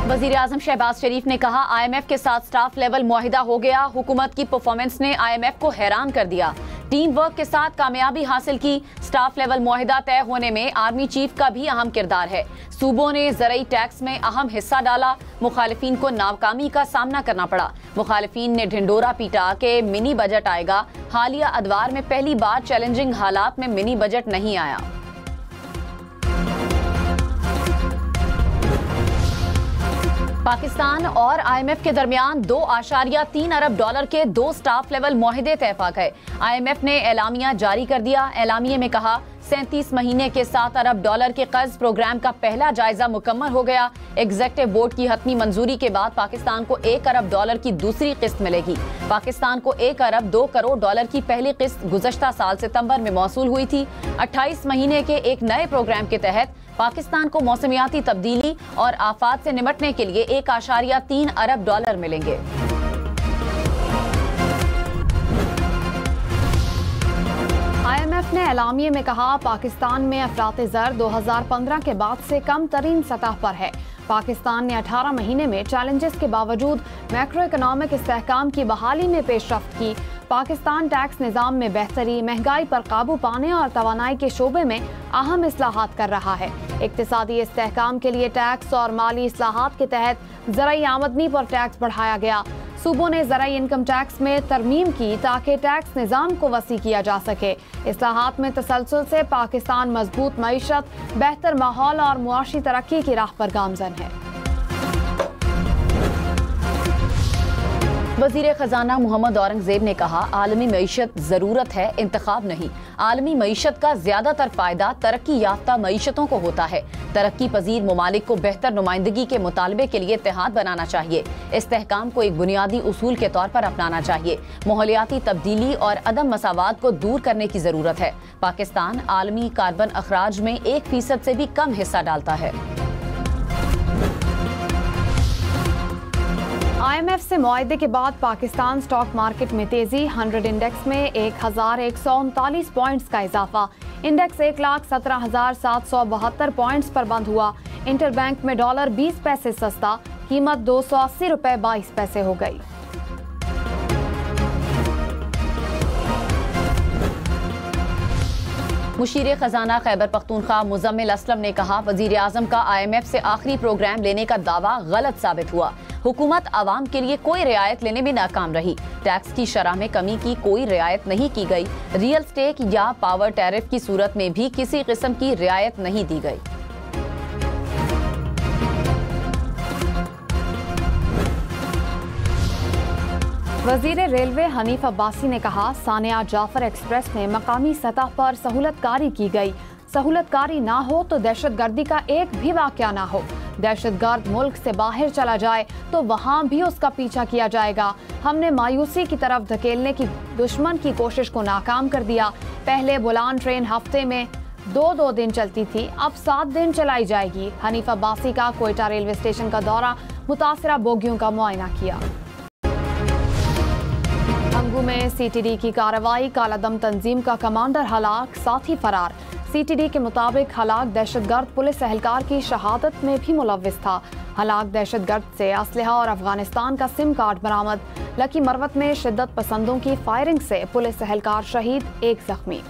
वज़ीर-ए-आज़म शहबाज शरीफ ने कहा, IMF के साथ स्टाफ लेवल मुआहिदा हो गया। हुकूमत की परफॉर्मेंस ने IMF को हैरान कर दिया। टीम वर्क के साथ कामयाबी हासिल की। स्टाफ लेवल मुआहिदा तय होने में आर्मी चीफ का भी अहम किरदार है। सूबों ने ज़रई टैक्स में अहम हिस्सा डाला। मुखालिफिन को नाकामी का सामना करना पड़ा। मुखालिफिन ने ढिंडोरा पीटा कि मिनी बजट आएगा। हालिया अदवार में पहली बार चैलेंजिंग हालात में मिनी बजट नहीं आया। पाकिस्तान और IMF के दरमियान 2.3 अरब डॉलर के 2 स्टाफ लेवल मुआहिदे तय गए। IMF ने एलामिया जारी कर दिया। एलामिये में कहा, 37 महीने के 7 अरब डॉलर के कर्ज प्रोग्राम का पहला जायजा मुकम्मल हो गया। एग्जेक्टिव बोर्ड की हतमी मंजूरी के बाद पाकिस्तान को 1 अरब डॉलर की दूसरी किस्त मिलेगी। पाकिस्तान को 1 अरब 2 करोड़ डॉलर की पहली किस्त गुज़श्ता साल सितंबर में मौसूल हुई थी। 28 महीने के एक नए प्रोग्राम के तहत पाकिस्तान को मौसमियाती तब्दीली और आफात से निपटने के लिए 1.3 अरब डॉलर मिलेंगे। IMF ने एलामिये में कहा, पाकिस्तान में अफराते ज़र 2015 के बाद से कम तरीन सतह पर है। पाकिस्तान ने 18 महीने में चैलेंजेस के बावजूद मैक्रो इकोनॉमिक इस्तेहकाम की बहाली में पेशरफ्त की। पाकिस्तान टैक्स निज़ाम में बेहतरी, महंगाई पर काबू पाने और तवानाई के शोबे में अहम इस्लाहात कर रहा है। इक्तिसादी इस्तेहकाम के लिए टैक्स और माली इस्लाहात के तहत ज़राई आमदनी पर टैक्स बढ़ाया गया। सूबों ने ज़राई इनकम टैक्स में तरमीम की ताकि टैक्स निज़ाम को वसी किया जा सके। इस्लाहात में तसलसल से पाकिस्तान मजबूत मईशत, बेहतर माहौल और मुआशी तरक्की की राह पर गामज़न है। वज़ीर ख़जाना मोहम्मद औरंगज़ेब ने कहा, आलमी मईशत ज़रूरत है, इंतखाब नहीं। आलमी मईशत का ज़्यादातर फ़ायदा तरक्की याफ्ता मईशतों को होता है। तरक्की पजीर ममालिक को बेहतर नुमाइंदगी के मुतालबे के लिए इत्तेहाद बनाना चाहिए। इस्तेहकाम को एक बुनियादी उसूल के तौर पर अपनाना चाहिए। माहौलियाती तब्दीली और अदम मसावात को दूर करने की ज़रूरत है। पाकिस्तान आलमी कार्बन अखराज में 1% से भी कम हिस्सा डालता है। IMF से मुआहदे के बाद पाकिस्तान स्टॉक मार्केट में तेजी। 100 इंडेक्स में 1139 पॉइंट्स का इजाफा। इंडेक्स 1,17,772 पॉइंट्स पर बंद हुआ। इंटरबैंक में डॉलर 20 पैसे सस्ता, कीमत 280 रुपए 22 पैसे हो गई। मुशीर खजाना खैबर पख्तूनख्वा मुजम्मिल असलम ने कहा, वजीर आजम का IMF से आखिरी प्रोग्राम लेने का दावा गलत साबित हुआ। हुकूमत आवाम के लिए कोई रियायत लेने में नाकाम रही। टैक्स की शरह में कमी की कोई रियायत नहीं की गई। रियल स्टेट या पावर टैरिफ की सूरत में भी किसी किस्म की रियायत नहीं दी गई। वजीर रेलवे हनीफ अब्बासी ने कहा, सानिया जाफर एक्सप्रेस में मकामी सतह पर सहूलतकारी की गई। सहूलतकारी ना हो तो दहशतगर्दी का एक भी वाक़या ना हो। दहशतगर्द मुल्क से बाहर चला जाए तो वहाँ भी उसका पीछा किया जाएगा। हमने मायूसी की तरफ धकेलने की दुश्मन की कोशिश को नाकाम कर दिया। पहले बुलान ट्रेन हफ्ते में 2-2 दिन चलती थी, अब 7 दिन चलाई जाएगी। हनीफ अब्बासी का कोयटा रेलवे स्टेशन का दौरा, मुतासरा बोगियों का मुआयना किया। अंगू में CTD की कार्रवाई, कालादम तंजीम का कमांडर हलाक, साथी फरार। CTD के मुताबिक हलाक दहशतगर्द पुलिस एहलकार की शहादत में भी मुलव्विस था। हलाक दहशतगर्द से असलहा और अफगानिस्तान का सिम कार्ड बरामद। लकी मरवत में शिद्दत पसंदों की फायरिंग से पुलिस एहलकार शहीद, 1 जख्मी।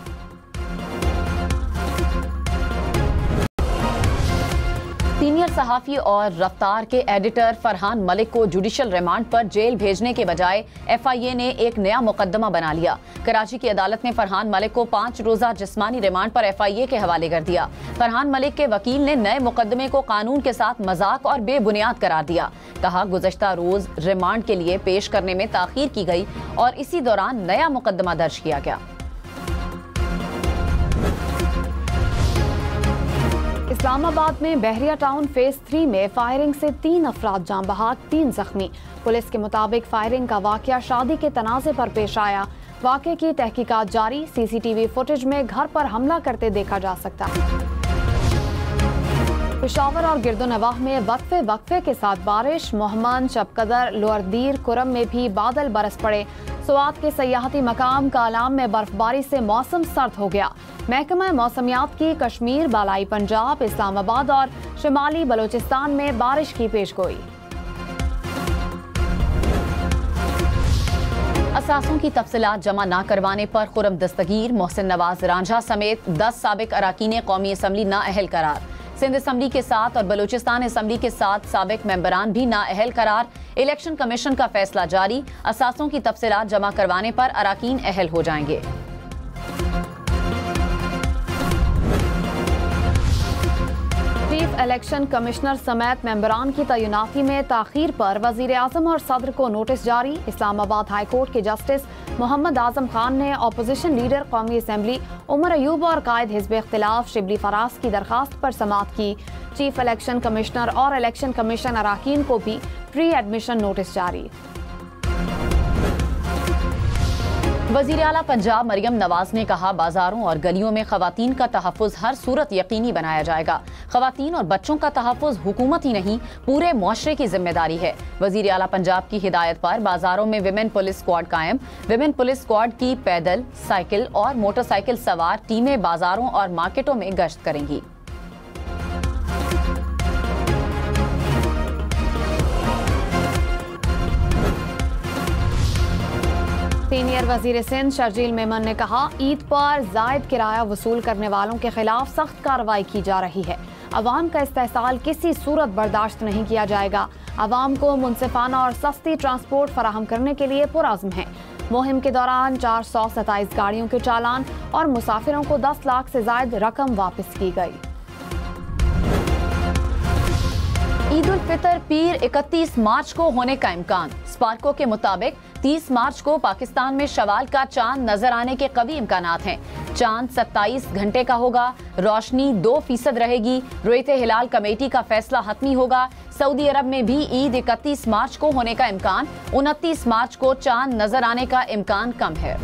सीनियर सहाफ़ी और रफ्तार के एडिटर फरहान मलिक को जुडिशल रिमांड पर जेल भेजने के बजाय FIA ने एक नया मुकदमा बना लिया। कराची की अदालत ने फरहान मलिक को 5 रोज़ा जिस्मानी रिमांड पर FIA के हवाले कर दिया। फरहान मलिक के वकील ने नए मुकदमे को कानून के साथ मजाक और बेबुनियाद करार दिया। कहा, गुज़श्ता रोज रिमांड के लिए पेश करने में ताखीर की गई और इसी दौरान नया मुकदमा दर्ज किया गया। इस्लामाबाद में बहरिया टाउन फेज 3 में फायरिंग से 3 अफराद जान बहक, 3 जख्मी। पुलिस के मुताबिक फायरिंग का वाकया शादी के तनाज़े पर पेश आया। वाकये की तहकीकात जारी। CCTV फुटेज में घर पर हमला करते देखा जा सकता है। पेशावर और गिरदोनवाह में वक्फे के साथ बारिश। मोहम्मद, शबकदर, लोअरदीर, कुरम में भी बादल बरस पड़े। स्वात के सयाहती मकाम कालाम में बर्फबारी से मौसम सर्द हो गया। महकमा मौसमियात की कश्मीर, बालाई पंजाब, इस्लामाबाद और शिमाली बलोचिस्तान में बारिश की पेशगोई। असासों की तफसीलात जमा न करवाने पर खुर्रम दस्तगीर, मोहसिन नवाज रांझा समेत 10 साबिक अराकीन कौमी असम्बली नाअहल करार। सिंध असम्बली के साथ और बलूचिस्तान असम्बली के 7 साबिक मेंबरान भी नाअहल करार। इलेक्शन कमीशन का फैसला जारी, असासों की तफसीलात जमा करवाने पर अराकीन अहल हो जाएंगे। चीफ इलेक्शन कमिश्नर समेत मेंबरान की तैनाती में ताखीर पर वजीर आजम और सदर को नोटिस जारी। इस्लामाबाद हाई कोर्ट के जस्टिस मोहम्मद आजम खान ने अपोजिशन लीडर कौमी असम्बली उमर अयूब और कायद हिज़्ब इख्तिलाफ शिबली फराज की दरखास्त पर समाअत की। चीफ इलेक्शन कमिश्नर और इलेक्शन कमीशन अराकीन को भी प्री एडमिशन नोटिस जारी। वज़ीर आला पंजाब मरियम नवाज ने कहा, बाजारों और गलियों में खवातीन का तहफ़्फ़ुज़ हर सूरत यकीनी बनाया जाएगा। खवातीन और बच्चों का तहफ़्फ़ुज़ हुकूमत ही नहीं, पूरे मुआशरे की जिम्मेदारी है। वज़ीर आला पंजाब की हिदायत पर बाजारों में विमेन पुलिस स्क्वाड कायम। विमेन पुलिस स्क्वाड की पैदल, साइकिल और मोटरसाइकिल सवार टीमें बाजारों और मार्केटों में गश्त करेंगी। सीनियर वजीर सिंध शर्जील मेमन ने कहा, ईद पर जायद किराया वसूल करने वालों के खिलाफ सख्त कार्रवाई की जा रही है। अवाम का इस्तेहसाल किसी सूरत बर्दाश्त नहीं किया जाएगा। अवाम को मुनसिफाना और सस्ती ट्रांसपोर्ट फराहम करने के लिए पुरअज़्म है। मुहिम के दौरान 427 गाड़ियों के चालान और मुसाफिरों को 10 लाख से जायद रकम वापस की गई। ईद उल फितर पीर 31 मार्च को होने का इम्कान। स्पार्को के मुताबिक 30 मार्च को पाकिस्तान में शवाल का चांद नजर आने के कवी इम्कानात हैं। चांद 27 घंटे का होगा, रोशनी 2% रहेगी। रुयते हिलाल कमेटी का फैसला हतमी होगा। सऊदी अरब में भी ईद 31 मार्च को होने का इम्कान। 29 मार्च को चांद नजर आने का इम्कान कम है।